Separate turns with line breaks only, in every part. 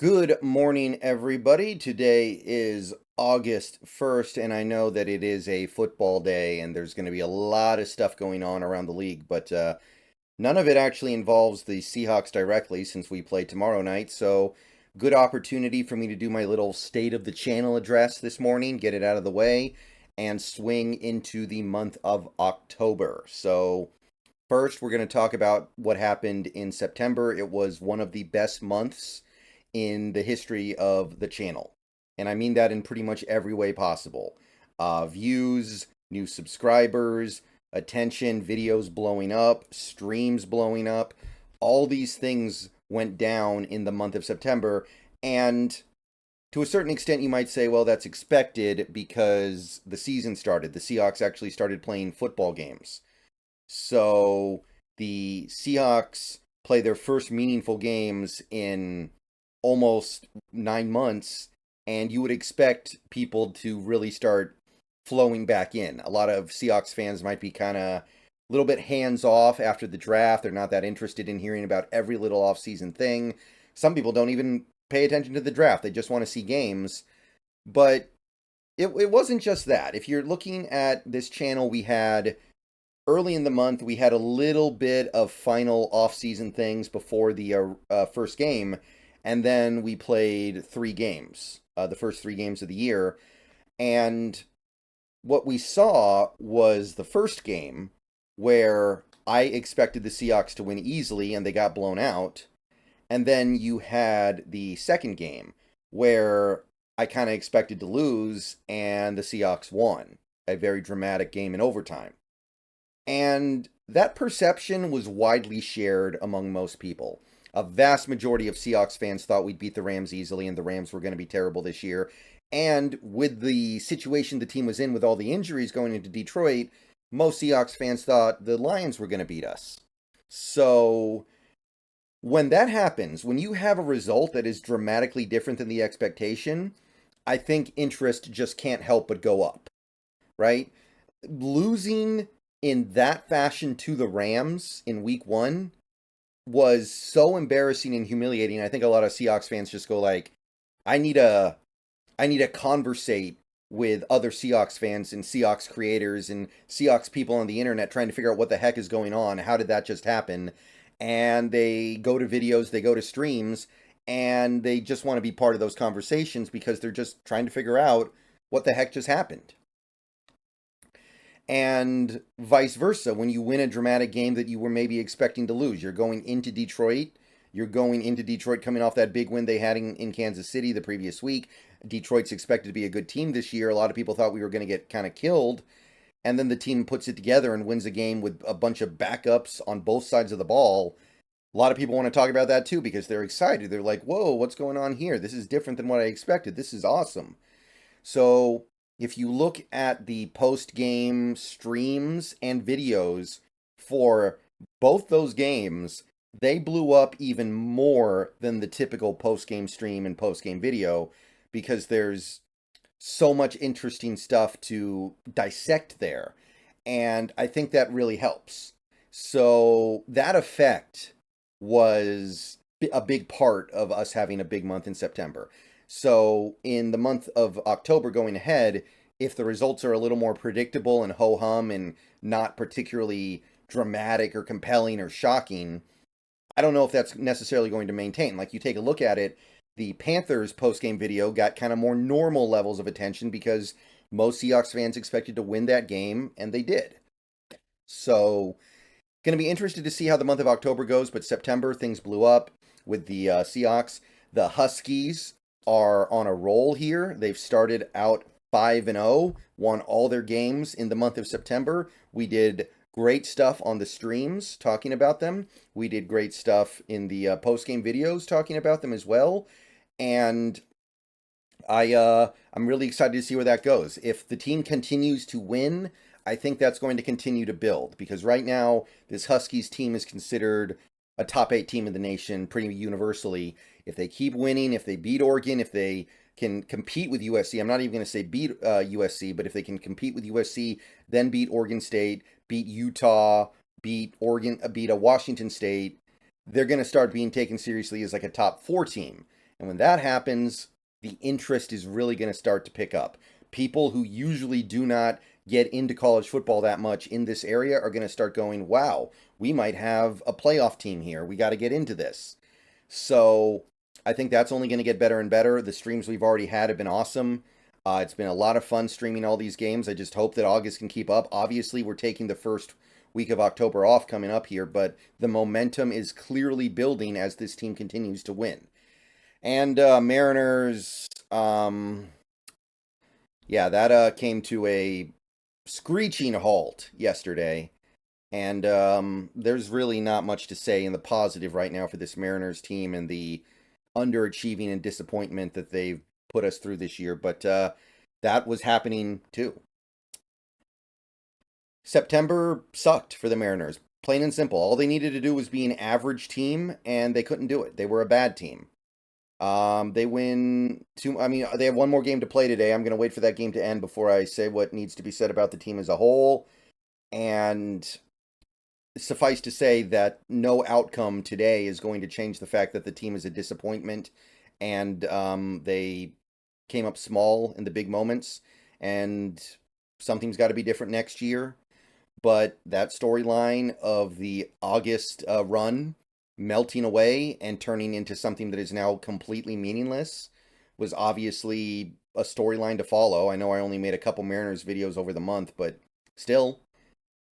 Good morning, everybody. Today is August 1st, and I know that it is a football day, and there's going to be a lot of stuff going on around the league, but none of it actually involves the Seahawks directly since we play tomorrow night. So, good opportunity for me to do my little state of the channel address this morning, get it out of the way, and swing into the month of October. So, first, we're going to talk about what happened in September. It was one of the best months in the history of the channel. And I mean that in pretty much every way possible. Views, new subscribers, attention, videos blowing up, streams blowing up. All these things went down in the month of September. And to a certain extent, you might say, well, that's expected because the season started. The Seahawks actually started playing football games. So the Seahawks play their first meaningful games in almost 9 months, and you would expect people to really start flowing back in. A lot of Seahawks fans might be kind of a little bit hands off after the draft. They're not that interested in hearing about every little offseason thing. Some people don't even pay attention to the draft, they just want to see games. But it wasn't just that. If you're looking at this channel, we had early in the month, we had a little bit of final offseason things before the first game. And then we played 3 games, the first 3 games of the year. And what we saw was the first game where I expected the Seahawks to win easily and they got blown out. And then you had the second game where I kind of expected to lose and the Seahawks won. A very dramatic game in overtime. And that perception was widely shared among most people. A vast majority of Seahawks fans thought we'd beat the Rams easily and the Rams were going to be terrible this year. And with the situation the team was in with all the injuries going into Detroit, most Seahawks fans thought the Lions were going to beat us. So when that happens, when you have a result that is dramatically different than the expectation, I think interest just can't help but go up, right? Losing in that fashion to the Rams in week 1 was so embarrassing and humiliating. I think a lot of Seahawks fans just go like, I need to conversate with other Seahawks fans and Seahawks creators and Seahawks people on the internet trying to figure out what the heck is going on. How did that just happen? And they go to videos, they go to streams, and they just want to be part of those conversations because they're just trying to figure out what the heck just happened. And vice versa, when you win a dramatic game that you were maybe expecting to lose, you're going into Detroit coming off that big win they had in Kansas City the previous week. Detroit's expected to be a good team this year. A lot of people thought we were going to get kind of killed. And then the team puts it together and wins a game with a bunch of backups on both sides of the ball. A lot of people want to talk about that too because they're excited. They're like, whoa, what's going on here? This is different than what I expected. This is awesome. So if you look at the post-game streams and videos for both those games, they blew up even more than the typical post-game stream and post-game video because there's so much interesting stuff to dissect there. And I think that really helps. So that effect was a big part of us having a big month in September. So in the month of October going ahead, if the results are a little more predictable and ho-hum and not particularly dramatic or compelling or shocking, I don't know if that's necessarily going to maintain. Like, you take a look at it, the Panthers post-game video got kind of more normal levels of attention because most Seahawks fans expected to win that game, and they did. So, going to be interested to see how the month of October goes, but September, things blew up with the Seahawks. The Huskies are on a roll here. They've started out 5-0, won all their games in the month of September. We did great stuff on the streams talking about them. We did great stuff in the post-game videos talking about them as well. And I'm really excited to see where that goes. If the team continues to win, I think that's going to continue to build because right now this Huskies team is considered a top 8 team in the nation pretty universally. If they keep winning, if they beat Oregon, if they can compete with USC, I'm not even going to say beat USC, but if they can compete with USC, then beat Oregon State, beat Utah, beat Oregon, beat a Washington State, they're going to start being taken seriously as like a top 4 team. And when that happens, the interest is really going to start to pick up. People who usually do not get into college football that much in this area are going to start going, wow, we might have a playoff team here. We got to get into this. So I think that's only going to get better and better. The streams we've already had have been awesome. It's been a lot of fun streaming all these games. I just hope that August can keep up. Obviously, we're taking the first week of October off coming up here, but the momentum is clearly building as this team continues to win. And Mariners, yeah, that came to a screeching halt yesterday. And there's really not much to say in the positive right now for this Mariners team and the underachieving and disappointment that they've put us through this year. But that was happening too. September sucked for the Mariners. Plain and simple. All they needed to do was be an average team, and they couldn't do it. They were a bad team. They win two. I mean, they have one more game to play today. I'm going to wait for that game to end before I say what needs to be said about the team as a whole. And suffice to say that no outcome today is going to change the fact that the team is a disappointment, and they came up small in the big moments, and something's got to be different next year. But that storyline of the August run melting away and turning into something that is now completely meaningless was obviously a storyline to follow. I know I only made a couple Mariners videos over the month, but still,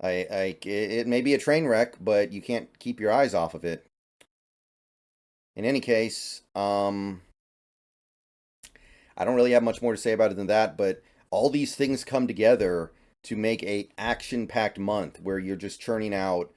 it may be a train wreck, but you can't keep your eyes off of it. In any case, I don't really have much more to say about it than that, but all these things come together to make a action-packed month where you're just churning out.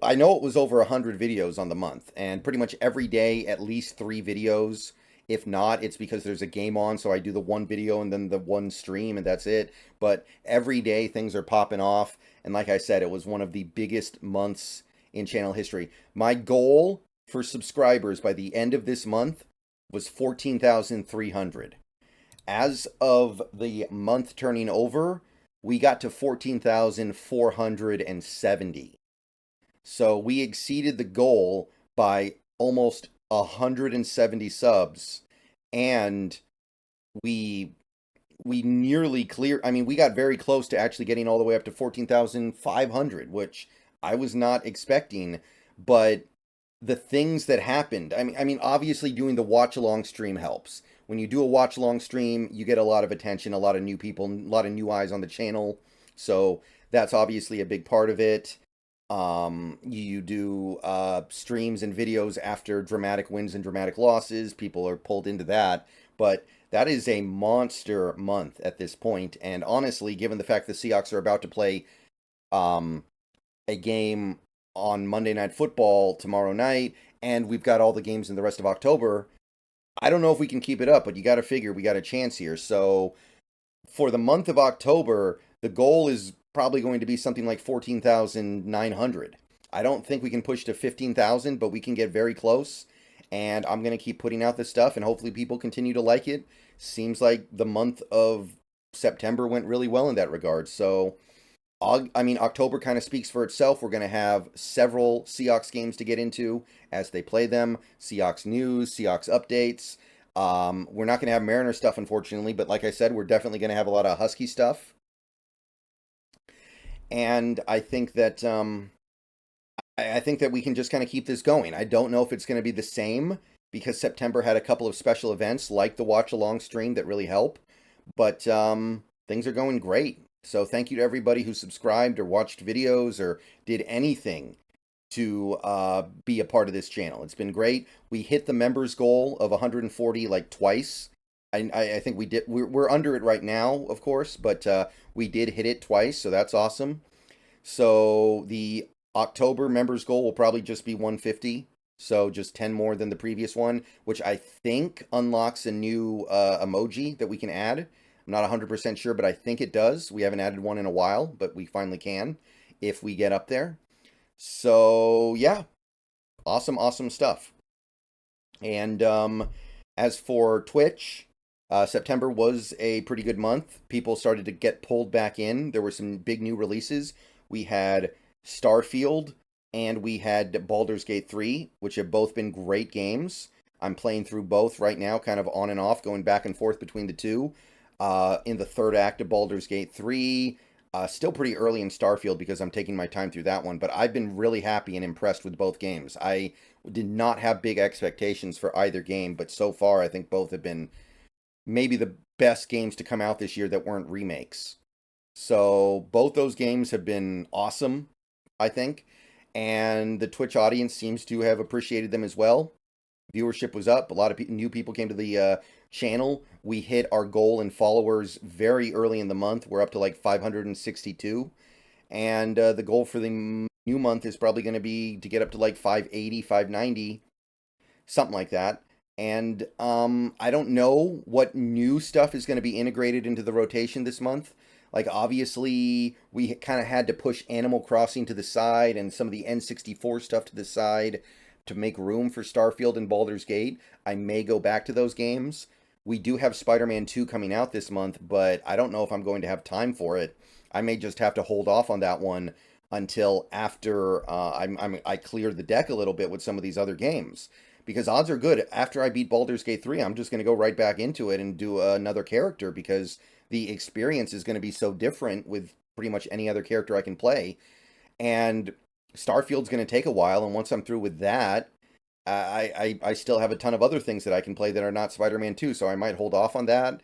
I know it was over 100 videos on the month, and pretty much every day at least 3 videos. If not, it's because there's a game on, so I do the one video and then the one stream, and that's it. But every day things are popping off, and like I said, it was one of the biggest months in channel history. My goal for subscribers by the end of this month was 14,300. As of the month turning over, we got to 14,470. So we exceeded the goal by almost 170 subs, and we nearly cleared. I mean, we got very close to actually getting all the way up to 14,500, which I was not expecting. But the things that happened, I mean, obviously doing the watch along stream helps. When you do a watch along stream, you get a lot of attention, a lot of new people, a lot of new eyes on the channel. So that's obviously a big part of it. You do streams and videos after dramatic wins and dramatic losses. People are pulled into that. But that is a monster month at this point. And honestly, given the fact the Seahawks are about to play a game on Monday Night Football tomorrow night, and we've got all the games in the rest of October, I don't know if we can keep it up, but you got to figure we got a chance here. So for the month of October, the goal is probably going to be something like 14,900. I don't think we can push to 15,000, but we can get very close. And I'm going to keep putting out this stuff, and hopefully people continue to like it. Seems like the month of September went really well in that regard. So, I mean, October kind of speaks for itself. We're going to have several Seahawks games to get into as they play them. Seahawks news, Seahawks updates. We're not going to have Mariner stuff, unfortunately, but like I said, we're definitely going to have a lot of Husky stuff. And I think that we can just kind of keep this going. I don't know if it's going to be the same because September had a couple of special events like the watch along stream that really help. But things are going great. So thank you to everybody who subscribed or watched videos or did anything to be a part of this channel. It's been great. We hit the members goal of 140 like twice. I think we did. We're under it right now, of course, but we did hit it twice, so that's awesome. So the October members goal will probably just be 150. So just 10 more than the previous one, which I think unlocks a new emoji that we can add. I'm not 100% sure, but I think it does. We haven't added one in a while, but we finally can if we get up there. So, yeah. Awesome, awesome stuff. And as for Twitch, September was a pretty good month. People started to get pulled back in. There were some big new releases. We had Starfield and we had Baldur's Gate 3, which have both been great games. I'm playing through both right now, kind of on and off, going back and forth between the two. In the third act of Baldur's Gate 3, still pretty early in Starfield because I'm taking my time through that one, but I've been really happy and impressed with both games. I did not have big expectations for either game, but so far I think both have been maybe the best games to come out this year that weren't remakes. So both those games have been awesome, I think, and the Twitch audience seems to have appreciated them as well. Viewership was up. A lot of new people came to the channel. We hit our goal in followers very early in the month. We're up to like 562. And the goal for the new month is probably going to be to get up to like 580, 590, something like that. And I don't know what new stuff is going to be integrated into the rotation this month. Like, obviously, we kind of had to push Animal Crossing to the side and some of the N64 stuff to the side to make room for Starfield and Baldur's Gate. I may go back to those games. We do have Spider-Man 2 coming out this month, but I don't know if I'm going to have time for it. I may just have to hold off on that one until after I clear the deck a little bit with some of these other games. Because odds are good, after I beat Baldur's Gate 3, I'm just going to go right back into it and do another character because the experience is going to be so different with pretty much any other character I can play. And Starfield's going to take a while, and once I'm through with that, I still have a ton of other things that I can play that are not Spider-Man 2, so I might hold off on that.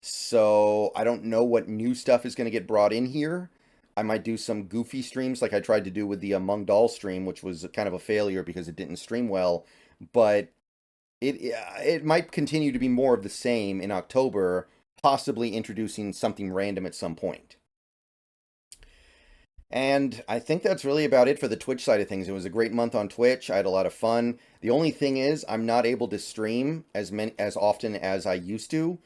So I don't know what new stuff is going to get brought in here. I might do some goofy streams like I tried to do with the Among Doll stream, which was kind of a failure because it didn't stream well. But it might continue to be more of the same in October, possibly introducing something random at some point. And I think that's really about it for the Twitch side of things. It was a great month on Twitch. I had a lot of fun. The only thing is I'm not able to stream as often as I used to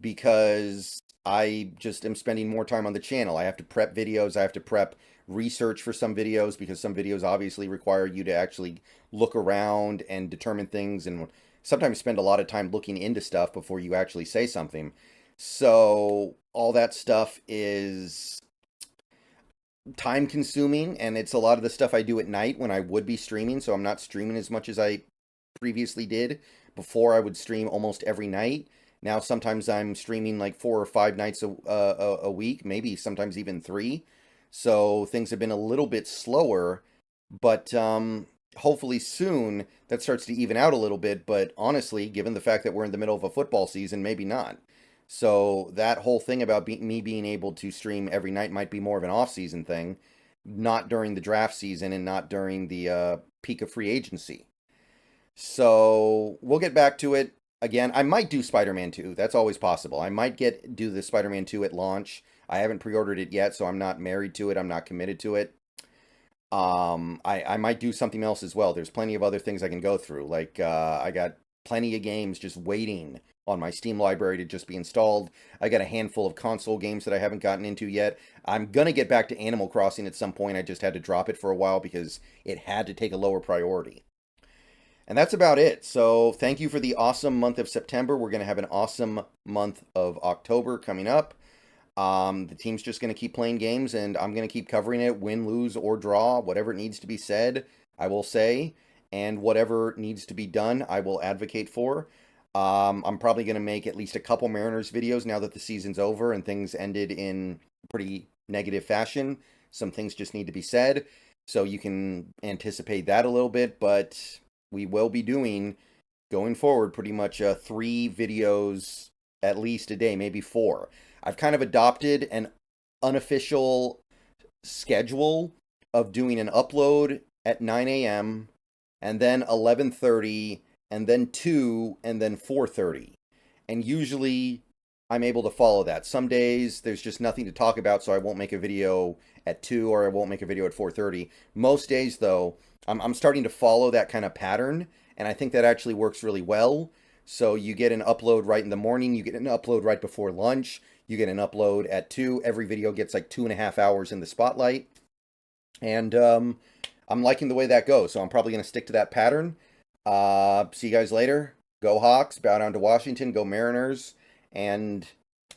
because I just am spending more time on the channel. I have to prep videos. I have to prep research for some videos because some videos obviously require you to actually look around and determine things and sometimes spend a lot of time looking into stuff before you actually say something. So all that stuff is time consuming, and it's a lot of the stuff I do at night when I would be streaming, so I'm not streaming as much as I previously did. Before, I would stream almost every night. Now sometimes I'm streaming like 4 or 5 nights a week, maybe sometimes even 3. So things have been a little bit slower, but hopefully soon that starts to even out a little bit. But honestly, given the fact that we're in the middle of a football season, maybe not. So that whole thing about me being able to stream every night might be more of an off-season thing, not during the draft season and not during the peak of free agency. So we'll get back to it. Again, I might do Spider-Man 2. That's always possible. I might do the Spider-Man 2 at launch. I haven't pre-ordered it yet, so I'm not married to it. I'm not committed to it. I might do something else as well. There's plenty of other things I can go through. Like, I got plenty of games just waiting on my Steam library to just be installed. I got a handful of console games that I haven't gotten into yet. I'm going to get back to Animal Crossing at some point. I just had to drop it for a while because it had to take a lower priority. And that's about it. So thank you for the awesome month of September. We're going to have an awesome month of October coming up. The team's just going to keep playing games, and I'm going to keep covering it, win, lose, or draw, whatever needs to be said, I will say, and whatever needs to be done, I will advocate for. I'm probably going to make at least a couple Mariners videos now that the season's over and things ended in pretty negative fashion. Some things just need to be said, so you can anticipate that a little bit, but we will be doing, going forward, pretty much 3 videos at least a day, maybe 4. I've kind of adopted an unofficial schedule of doing an upload at 9 a.m. and then 11:30 and then 2 and then 4:30. And usually I'm able to follow that. Some days there's just nothing to talk about, so I won't make a video at 2 or I won't make a video at 4:30. Most days, though, I'm starting to follow that kind of pattern, and I think that actually works really well. So you get an upload right in the morning, you get an upload right before lunch, you get an upload at 2. Every video gets like 2.5 hours in the spotlight. And I'm liking the way that goes, so I'm probably going to stick to that pattern. See you guys later. Go Hawks, bow down to Washington, go Mariners. And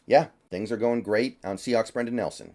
yeah, things are going great on Seahawks Brendan Nelson.